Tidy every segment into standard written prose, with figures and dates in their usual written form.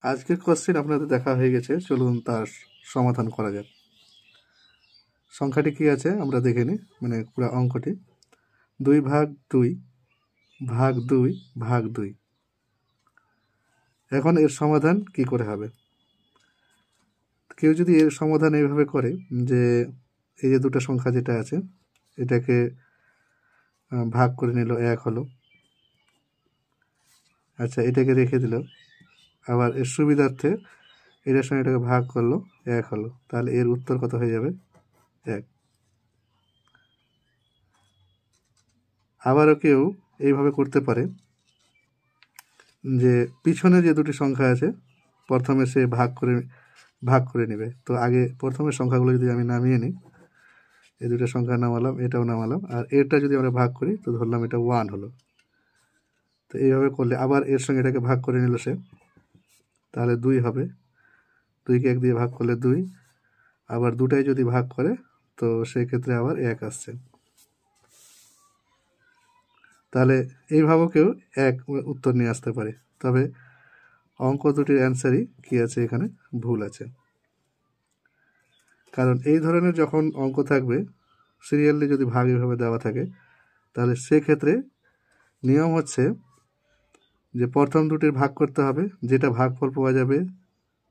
আজকের কোশ্চেন আপনাদের দেখা হয়ে গেছে, চলুন তার সমাধান করা যাক। সংখ্যাটি কি আছে আমরা দেখে নিই, মানে পুরো অঙ্কটি 2/2 ভাগ 2 ভাগ 2। এখন এর সমাধান কি করে হবে? কেউ যদি এর সমাধান এইভাবে করে যে এই যে দুটো সংখ্যা যেটা আছে এটাকে ভাগ করে নিল, 1 হলো, আচ্ছা এটাকে রেখে দিল, আবার এর সুবিধার্থে এটার সঙ্গে এটাকে ভাগ করলো, 1 হলো, তাহলে এর উত্তর কত হয়ে যাবে? 1। আবারও কেউ এইভাবে করতে পারে যে পিছনে যে দুটি সংখ্যা আছে প্রথমে সে ভাগ করে নেবে। তো আগে প্রথমের সংখ্যাগুলো যদি আমি নামিয়ে নিই, এই দুটো সংখ্যা নামালাম, এটাও নামালাম, আর এটা যদি আমরা ভাগ করি তো ধরলাম এটা 1 হলো। তো এইভাবে করলে আবার এর সঙ্গে এটাকে ভাগ করে নিল সে, তাহলে 2 হবে, 2কে 1 দিয়ে ভাগ করলে 2, আবার দুটাই যদি ভাগ করে তো সেই ক্ষেত্রে আবার 1 আসছে। তাহলে এইভাবেও কেউ এক উত্তর নিয়ে আসতে পারে, তবে অঙ্ক দুটির অ্যান্সারই কি আছে, এখানে ভুল আছে। কারণ এই ধরনের যখন অঙ্ক থাকবে সিরিয়ালি যদি ভাগ এভাবে দেওয়া থাকে, তাহলে সেক্ষেত্রে নিয়ম হচ্ছে যে প্রথম দুটির ভাগ করতে হবে, যেটা ভাগফল পাওয়া যাবে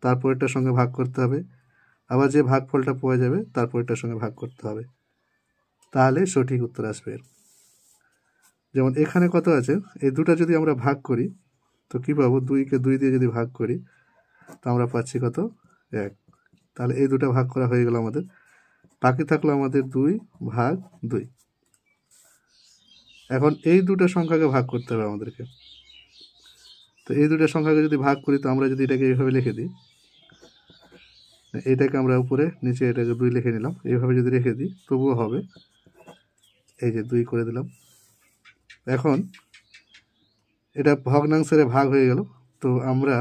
তারপরেরটার সঙ্গে ভাগ করতে হবে, আবার যে ভাগফলটা পাওয়া যাবে তারপরেরটার সঙ্গে ভাগ করতে হবে, তাহলে সঠিক উত্তর আসবে। যেমন এখানে কত আছে, এই দুটো যদি আমরা ভাগ করি তো কী পাবো? 2কে 2 দিয়ে যদি ভাগ করি তো আমরা পাচ্ছি কত? 1। তাহলে এই দুটো ভাগ করা হয়ে গেল আমাদের, বাকি থাকলো আমাদের 2/2। এখন এই দুটো সংখ্যাকে ভাগ করতে হবে আমাদেরকে। তো এই দুটো সংখ্যাকে যদি ভাগ করি তো আমরা যদি এটাকে এইভাবে লিখে দিই, এটাকে আমরা উপরে নিচে এটাকে 2 লিখে নিলাম, এইভাবে যদি রেখে দিই তবুও হবে। এই যে 2 করে দিলাম। এখন এটা ভগ্নাংশের ভাগ হয়ে গেল। তো আমরা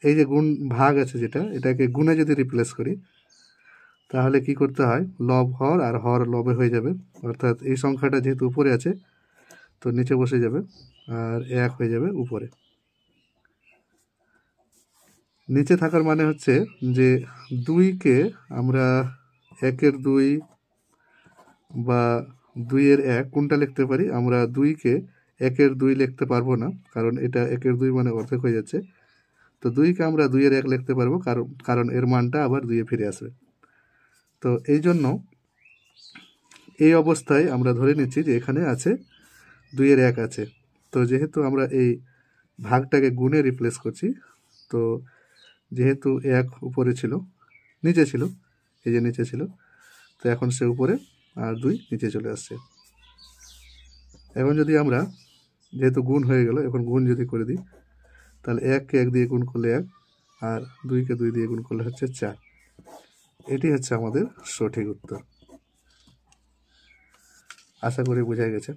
এই যে গুণ ভাগ আছে যেটা, এটাকে গুণে যদি রিপ্লেস করি তাহলে কি করতে হয়? লব হর আর হর লবে হয়ে যাবে, অর্থাৎ এই সংখ্যাটা যেহেতু উপরে আছে তো নিচে বসে যাবে আর 1 হয়ে যাবে উপরে। নিচে থাকার মানে হচ্ছে যে 2কে আমরা 1-এর 2 বা 2-এর 1 কোনটা লিখতে পারি? আমরা 2কে 1-এর 2 লিখতে পারবো না, কারণ এটা 1-এর 2 মানে অর্ধেক হয়ে যাচ্ছে। তো 2কে আমরা 2-এর 1 লিখতে পারবো, কারণ এর মানটা আবার 2-এ ফিরে আসবে। তো এই জন্য এই অবস্থায় আমরা ধরে নিচ্ছি যে এখানে আছে 2-এর 1 আছে। তো যেহেতু আমরা এই ভাগটাকে গুণে রিপ্লেস করছি, তো যেহেতু 1 উপরে ছিল, নিচে ছিল, এই যে নিচে ছিল, তো এখন সে উপরে আর 2 নিচে চলে আসছে। এখন যদি আমরা, যেহেতু গুণ হয়ে গেল, এখন গুণ যদি করে দিই তাহলে 1কে 1 দিয়ে গুণ করলে 1, আর 2কে 2 দিয়ে গুণ করলে হচ্ছে 4। এটি হচ্ছে আমাদের সঠিক উত্তর। আশা করি বোঝা গেছে।